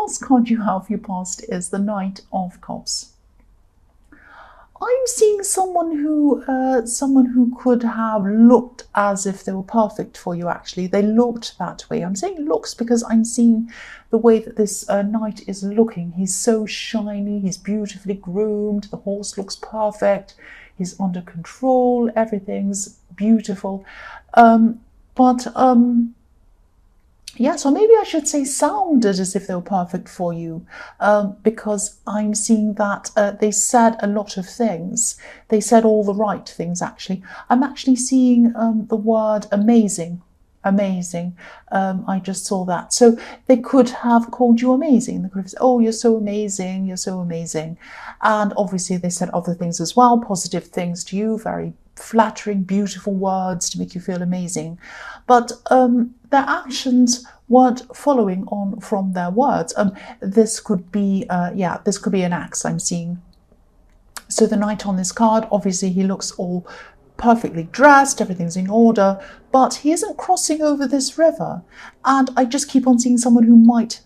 last card you have for your past is the Knight of Cups. I'm seeing someone who could have looked as if they were perfect for you. Actually, they looked that way. I'm saying looks because I'm seeing the way that this knight is looking. He's so shiny. He's beautifully groomed. The horse looks perfect. He's under control. Everything's beautiful. Yeah, so maybe I should say sounded as if they were perfect for you, because I'm seeing that they said a lot of things. They said all the right things, actually. I'm actually seeing the word amazing. Amazing. I just saw that. So they could have called you amazing. They could have said, oh, you're so amazing. You're so amazing. And obviously they said other things as well, positive things to you, very flattering, beautiful words to make you feel amazing. But their actions weren't following on from their words. This could be, this could be an axe I'm seeing. So the knight on this card, obviously he looks all perfectly dressed, everything's in order, but he isn't crossing over this river. And I just keep on seeing someone who might...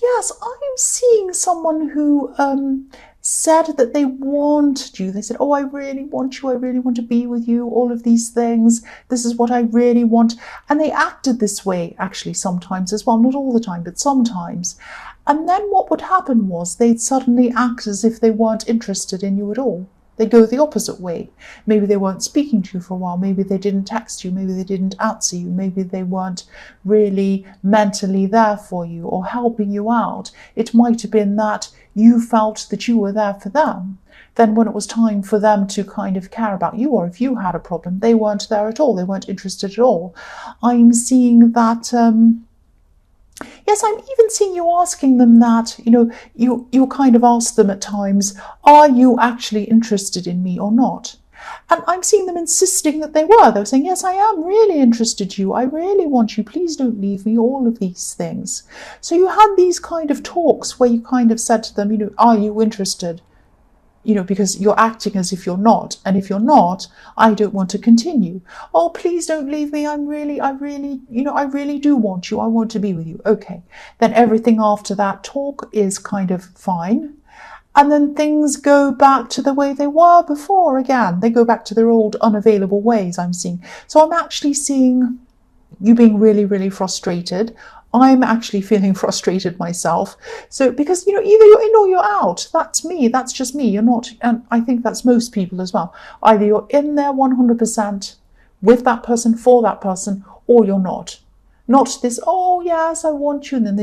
Yes, I'm seeing someone who said that they wanted you. They said, oh, I really want you. I really want to be with you. All of these things. This is what I really want. And they acted this way, actually, sometimes as well. Not all the time, but sometimes. And then what would happen was they'd suddenly act as if they weren't interested in you at all. They go the opposite way. Maybe they weren't speaking to you for a while. Maybe they didn't text you. Maybe they didn't answer you. Maybe they weren't really mentally there for you or helping you out. It might have been that you felt that you were there for them. Then when it was time for them to kind of care about you, or if you had a problem, they weren't there at all. They weren't interested at all. I'm seeing that... Yes, I'm even seeing you asking them that, you kind of ask them at times, are you actually interested in me or not? And I'm seeing them insisting that they were. They were saying, yes, I am really interested in you. I really want you. Please don't leave me. All of these things. So you had these kind of talks where you kind of said to them, are you interested? Because you're acting as if you're not. And if you're not, I don't want to continue. Oh, please don't leave me. I really do want you. I want to be with you. Okay. Then everything after that talk is kind of fine. And then things go back to the way they were before again. They go back to their old unavailable ways, I'm seeing. So I'm actually seeing you being really, really frustrated. I'm actually feeling frustrated myself. So because, either you're in or you're out. That's me. That's just me. You're not, and I think that's most people as well. Either you're in there 100% with that person, for that person, or you're not. Not this, oh yes, I want you. And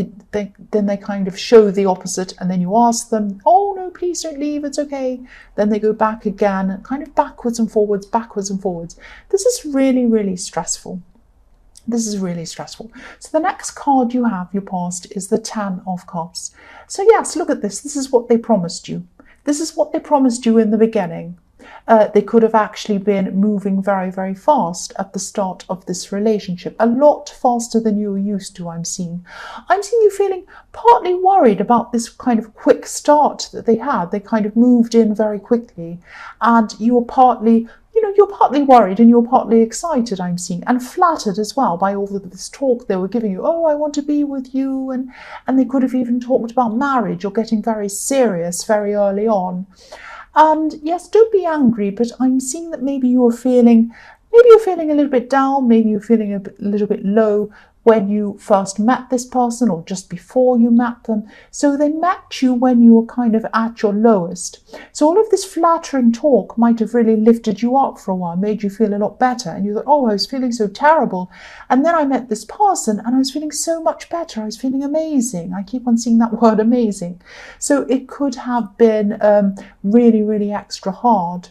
then they kind of show the opposite. And then you ask them, oh no, please don't leave. It's okay. Then they go back again, kind of backwards and forwards, backwards and forwards. This is really, really stressful. This is really stressful. So the next card you have, your past, is the Ten of Cups. So yes, look at this. This is what they promised you. This is what they promised you in the beginning. They could have actually been moving very, very fast at the start of this relationship. A lot faster than you were used to, I'm seeing. I'm seeing you feeling partly worried about this kind of quick start that they had. They kind of moved in very quickly. And you were partly... you're partly worried and you're partly excited, I'm seeing, and flattered as well by all of this talk they were giving you. Oh, I want to be with you. And they could have even talked about marriage or getting very serious very early on. And yes, don't be angry, but I'm seeing that maybe you're feeling a little bit down, maybe you're feeling a little bit low when you first met this person or just before you met them. So they met you when you were kind of at your lowest. So all of this flattering talk might have really lifted you up for a while, made you feel a lot better. And you thought, oh, I was feeling so terrible. And then I met this person and I was feeling so much better. I was feeling amazing. I keep on seeing that word amazing. So it could have been really, really extra hard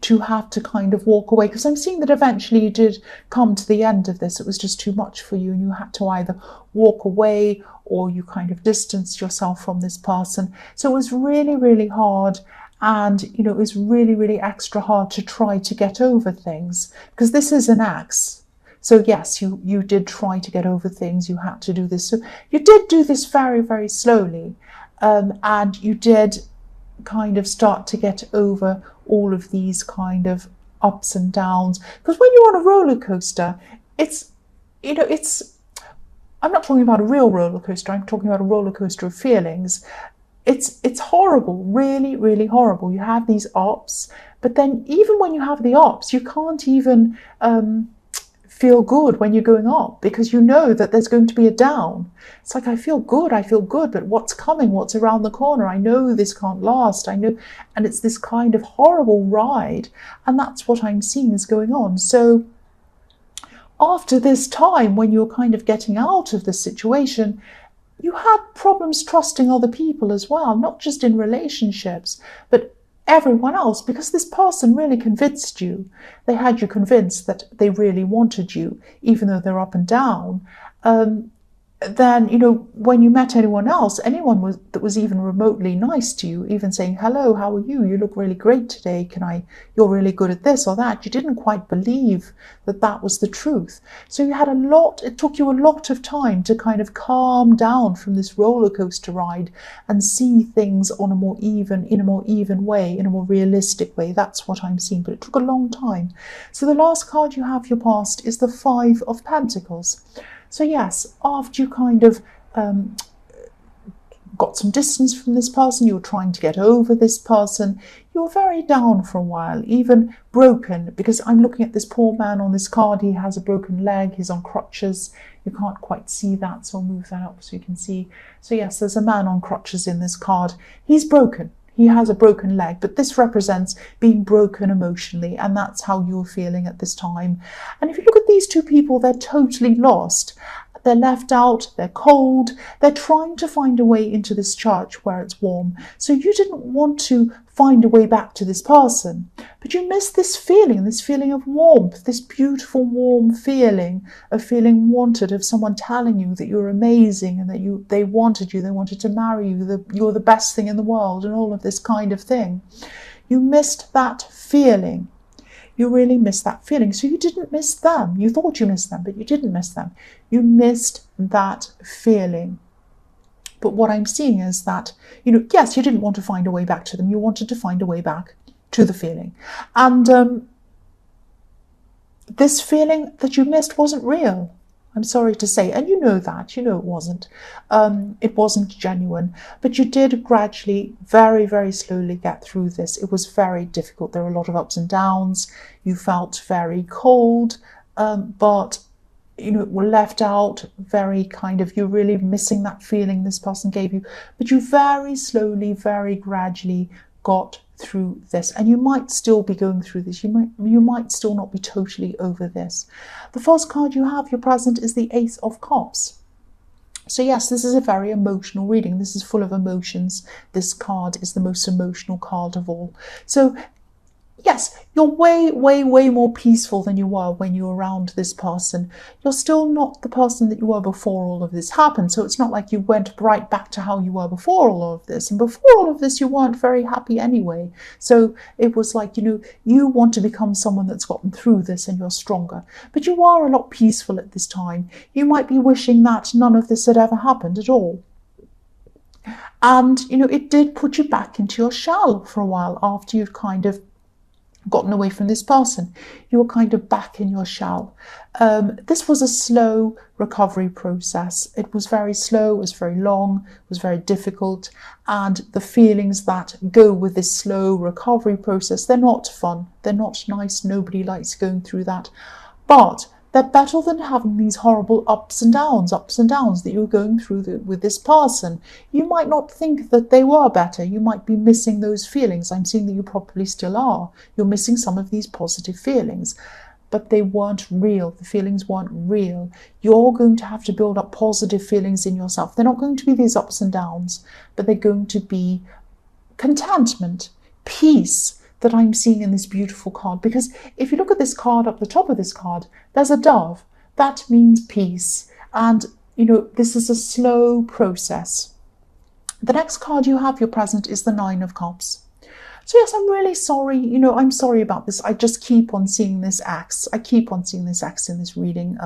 to have to kind of walk away, because I'm seeing that eventually you did come to the end of this. It was just too much for you and you had to either walk away or you kind of distanced yourself from this person. So it was really, really hard. And, it was really, really extra hard to try to get over things, because this is an axe. So yes, you did try to get over things. You had to do this. So you did do this very, very slowly. And you did kind of start to get over all of these kind of ups and downs, because when you're on a roller coaster, it's I'm not talking about a real roller coaster. I'm talking about a roller coaster of feelings. It's horrible, really, really horrible. You have these ups, but then even when you have the ups, you can't even feel good when you're going up, because you know that there's going to be a down. It's like, I feel good, but what's coming? What's around the corner? I know this can't last. I know, and it's this kind of horrible ride, and that's what I'm seeing is going on. So after this time, when you're kind of getting out of this situation, you had problems trusting other people as well, not just in relationships, but everyone else, because this person really convinced you. They had you convinced that they really wanted you, even though they're up and down. Then, when you met anyone else, that was even remotely nice to you, even saying, hello, how are you? You look really great today. You're really good at this or that. You didn't quite believe that that was the truth. So it took you a lot of time to kind of calm down from this roller coaster ride and see things in a more even way, in a more realistic way. That's what I'm seeing, but it took a long time. So the last card you have, your past, is the Five of Pentacles. So yes, after you kind of got some distance from this person, you were trying to get over this person, you were very down for a while, even broken, because I'm looking at this poor man on this card. He has a broken leg, he's on crutches. You can't quite see that, so I'll move that up so you can see. So yes, there's a man on crutches in this card. He's broken. He has a broken leg, but this represents being broken emotionally, and that's how you're feeling at this time. And if you look at these two people, they're totally lost. They're left out, they're cold, they're trying to find a way into this church where it's warm. So you didn't want to find a way back to this person, but you missed this feeling of warmth, this beautiful warm feeling of feeling wanted, of someone telling you that you're amazing and that they wanted you, they wanted to marry you, that you're the best thing in the world, and all of this kind of thing. You missed that feeling. You really missed that feeling. So you didn't miss them. You thought you missed them, but you didn't miss them. You missed that feeling. But what I'm seeing is that, yes, you didn't want to find a way back to them. You wanted to find a way back to the feeling. And this feeling that you missed wasn't real. I'm sorry to say, and you know that, it wasn't. It wasn't genuine, but you did gradually, very, very slowly get through this. It was very difficult. There were a lot of ups and downs. You felt very cold, but, were left out, very kind of, you're really missing that feeling this person gave you, but you very slowly, very gradually got through this, and you might still be going through this. You might still not be totally over this. The first card you have, your present, is the Ace of Cups. So yes, this is a very emotional reading. This is full of emotions. This card is the most emotional card of all. So yes, you're way, way, way more peaceful than you were when you were around this person. You're still not the person that you were before all of this happened. So it's not like you went right back to how you were before all of this. And before all of this, you weren't very happy anyway. So it was like, you want to become someone that's gotten through this and you're stronger. But you are a lot peaceful at this time. You might be wishing that none of this had ever happened at all. And, it did put you back into your shell for a while after you've kind of gotten away from this person. You were kind of back in your shell. This was a slow recovery process. It was very slow, it was very long, it was very difficult, and the feelings that go with this slow recovery process, they're not fun, they're not nice, nobody likes going through that, but they're better than having these horrible ups and downs that you're going through with this person. You might not think that they were better. You might be missing those feelings. I'm seeing that you probably still are. You're missing some of these positive feelings, but they weren't real. The feelings weren't real. You're going to have to build up positive feelings in yourself. They're not going to be these ups and downs, but they're going to be contentment, peace, that I'm seeing in this beautiful card. Because if you look at this card, up the top of this card, there's a dove. That means peace. And, this is a slow process. The next card you have, your present, is the Nine of Cups. So yes, I'm really sorry. I'm sorry about this. I just keep on seeing this X. I keep on seeing this X in this reading.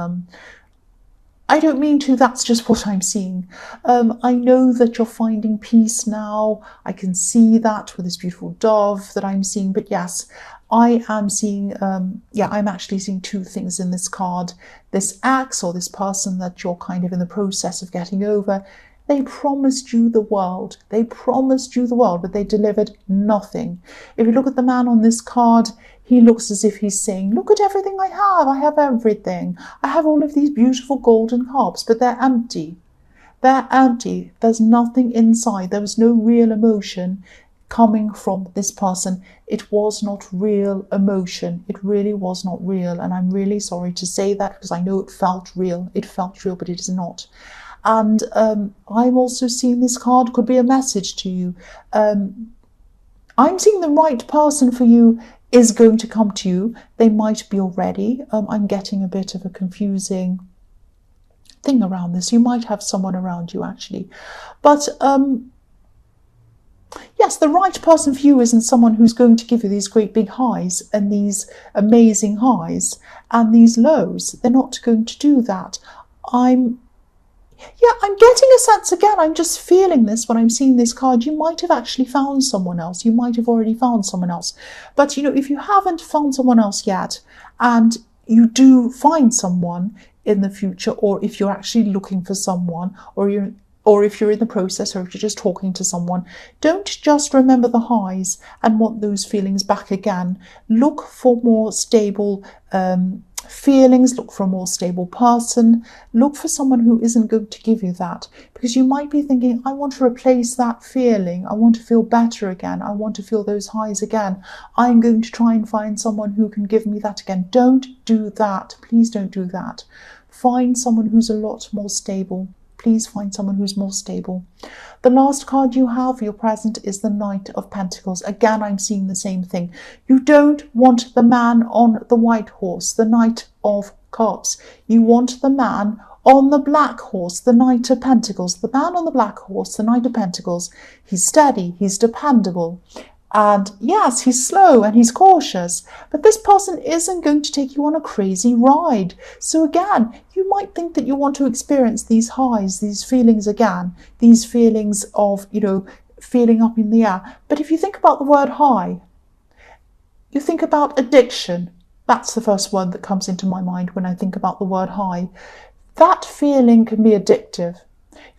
I don't mean to, that's just what I'm seeing. I know that you're finding peace now. I can see that with this beautiful dove that I'm seeing. But yes, I am seeing, I'm actually seeing two things in this card. This ex or this person that you're kind of in the process of getting over, they promised you the world. They promised you the world, but they delivered nothing. If you look at the man on this card, he looks as if he's saying, look at everything I have. I have everything. I have all of these beautiful golden cups, but they're empty. They're empty. There's nothing inside. There was no real emotion coming from this person. It was not real emotion. It really was not real. And I'm really sorry to say that, because I know it felt real. It felt real, but it is not. And I'm also seeing this card could be a message to you. I'm seeing the right person for you is going to come to you. They might be already. I'm getting a bit of a confusing thing around this. You might have someone around you, actually. But yes, the right person for you isn't someone who's going to give you these great big highs and these amazing highs and these lows. They're not going to do that. I'm getting a sense again. I'm just feeling this when I'm seeing this card. You might have actually found someone else. You might have already found someone else. But, if you haven't found someone else yet, and you do find someone in the future, or if you're actually looking for someone, or if you're in the process, or if you're just talking to someone, don't just remember the highs and want those feelings back again. Look for more stable feelings, look for a more stable person, look for someone who isn't going to give you that, because you might be thinking, I want to replace that feeling, I want to feel better again, I want to feel those highs again, I'm going to try and find someone who can give me that again. Don't do that. Please don't do that. Find someone who's a lot more stable. Please find someone who's more stable. The last card you have for your present is the Knight of Pentacles. Again, I'm seeing the same thing. You don't want the man on the white horse, the Knight of Cups. You want the man on the black horse, the Knight of Pentacles. The man on the black horse, the Knight of Pentacles. He's steady, he's dependable. And yes, he's slow and he's cautious, but this person isn't going to take you on a crazy ride. So again, you might think that you want to experience these highs, these feelings again, these feelings of, feeling up in the air. But if you think about the word high, you think about addiction. That's the first word that comes into my mind when I think about the word high. That feeling can be addictive.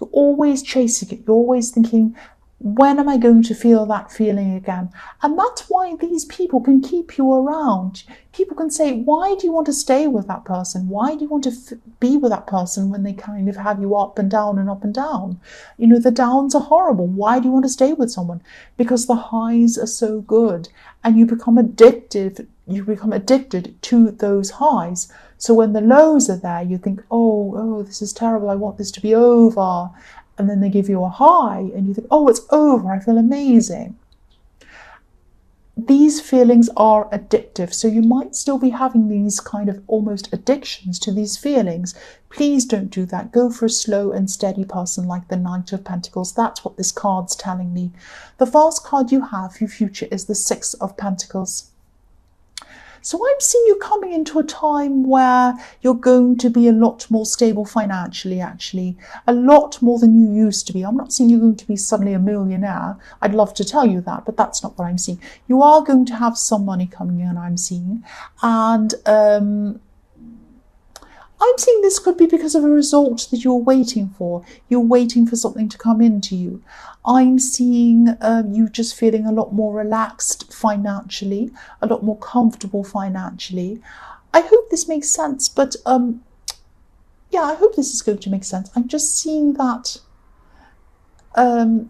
You're always chasing it. You're always thinking, when am I going to feel that feeling again? And that's why these people can keep you around. People can say, why do you want to stay with that person? Why do you want to be with that person when they kind of have you up and down and up and down? The downs are horrible. Why do you want to stay with someone? Because the highs are so good, and you become addicted. You become addicted to those highs. So when the lows are there, you think, oh, this is terrible. I want this to be over. And then they give you a high and you think, oh, it's over, I feel amazing. These feelings are addictive. So you might still be having these kind of almost addictions to these feelings. Please don't do that. Go for a slow and steady person like the Knight of Pentacles. That's what this card's telling me. The first card you have for your future is the Six of Pentacles. So I'm seeing you coming into a time where you're going to be a lot more stable financially, actually. A lot more than you used to be. I'm not saying you're going to be suddenly a millionaire. I'd love to tell you that, but that's not what I'm seeing. You are going to have some money coming in, I'm seeing. And I'm seeing this could be because of a result that you're waiting for. You're waiting for something to come into you. I'm seeing you just feeling a lot more relaxed financially, a lot more comfortable financially. I hope this makes sense, but I hope this is going to make sense. I'm just seeing that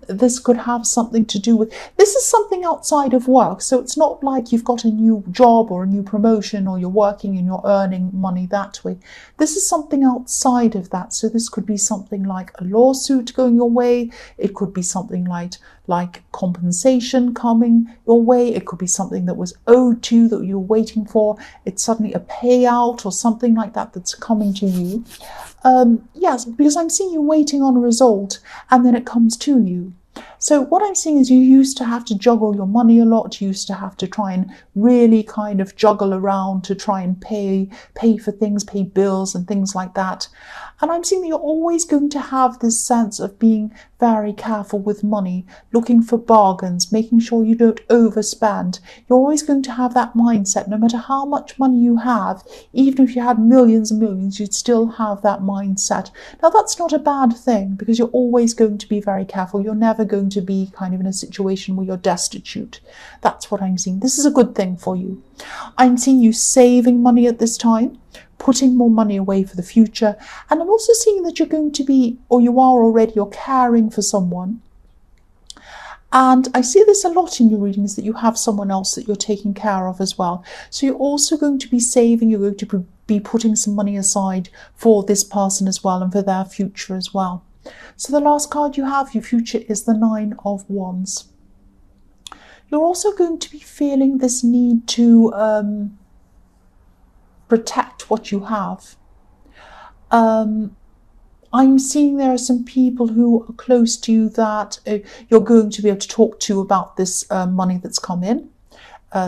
this could have something to do with, this is something outside of work. So it's not like you've got a new job or a new promotion, or you're working and you're earning money that way. This is something outside of that. So this could be something like a lawsuit going your way. It could be something like compensation coming your way. It could be something that was owed to you that you're waiting for. It's suddenly a payout or something like that that's coming to you. Yes, because I'm seeing you waiting on a result and then it comes to you. So what I'm seeing is you used to have to juggle your money a lot. You used to have to try and really kind of juggle around to try and pay for things, pay bills and things like that. And I'm seeing that you're always going to have this sense of being very careful with money, looking for bargains, making sure you don't overspend. You're always going to have that mindset, no matter how much money you have, even if you had millions and millions, you'd still have that mindset. Now, that's not a bad thing because you're always going to be very careful. You're never going to be kind of in a situation where you're destitute. That's what I'm seeing. This is a good thing for you. I'm seeing you saving money at this time, putting more money away for the future. And I'm also seeing that you're going to be, or you are already, you're caring for someone. And I see this a lot in your readings, that you have someone else that you're taking care of as well. So you're also going to be saving, you're going to be putting some money aside for this person as well and for their future as well. So the last card you have, your future, is the Nine of Wands. You're also going to be feeling this need to protect what you have. I'm seeing there are some people who are close to you that you're going to be able to talk to about this money that's come in,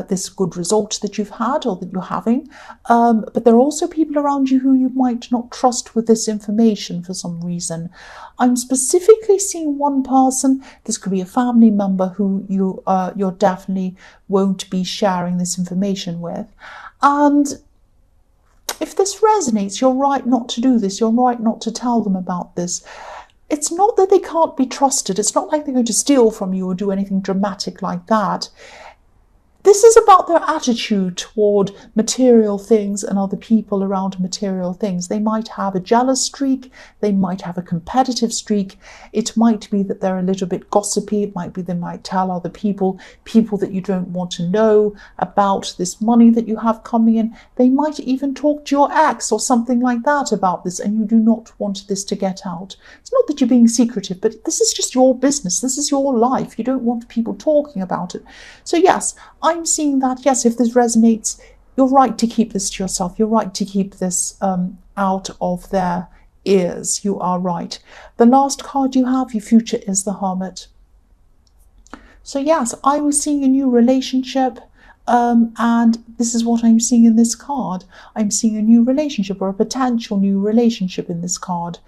this good result that you've had or that you're having. But there are also people around you who you might not trust with this information for some reason. I'm specifically seeing one person. This could be a family member who you're definitely won't be sharing this information with. And if this resonates, you're right not to do this. You're right not to tell them about this. It's not that they can't be trusted. It's not like they're going to steal from you or do anything dramatic like that. This is about their attitude toward material things and other people around material things. They might have a jealous streak. They might have a competitive streak. It might be that they're a little bit gossipy. It might be they might tell other people that you don't want to know about this money that you have coming in. They might even talk to your ex or something like that about this, and you do not want this to get out. It's not that you're being secretive, but this is just your business. This is your life. You don't want people talking about it. So yes, I'm seeing that, yes, if this resonates, you're right to keep this to yourself. You're right to keep this out of their ears. You are right. The last card you have, your future, is the Hermit. So yes, I was seeing a new relationship, and this is what I'm seeing in this card. I'm seeing a new relationship or a potential new relationship in this card.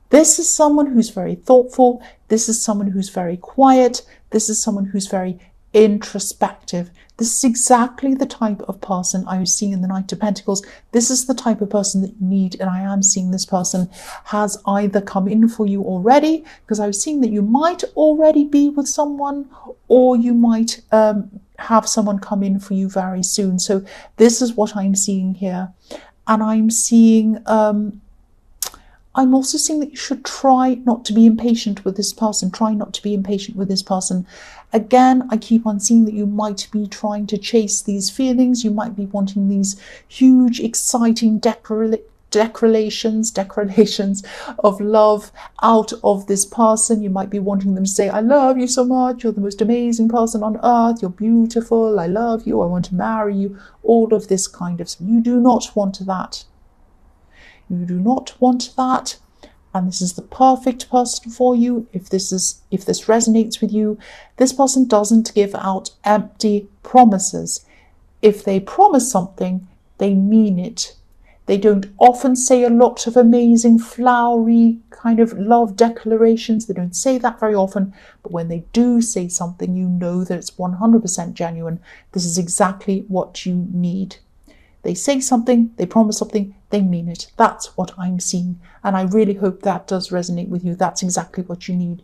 This is someone who's very thoughtful. This is someone who's very quiet. This is someone who's very introspective. This is exactly the type of person I was seeing in the Knight of Pentacles. This is the type of person that you need, and I am seeing this person has either come in for you already, because I was seeing that you might already be with someone, or you might have someone come in for you very soon. So this is what I'm seeing here. And I'm seeing I'm also seeing that you should try not to be impatient with this person. Try not to be impatient with this person. Again, I keep on seeing that you might be trying to chase these feelings. You might be wanting these huge, exciting declarations of love out of this person. You might be wanting them to say, I love you so much. You're the most amazing person on earth. You're beautiful. I love you. I want to marry you. All of this kind of stuff. You do not want that. You do not want that, and this is the perfect person for you. If this resonates with you, this person doesn't give out empty promises. If they promise something, they mean it. They don't often say a lot of amazing, flowery kind of love declarations. They don't say that very often, but when they do say something, you know that it's 100% genuine. This is exactly what you need. They say something, they promise something, they mean it. That's what I'm seeing. And I really hope that does resonate with you. That's exactly what you need.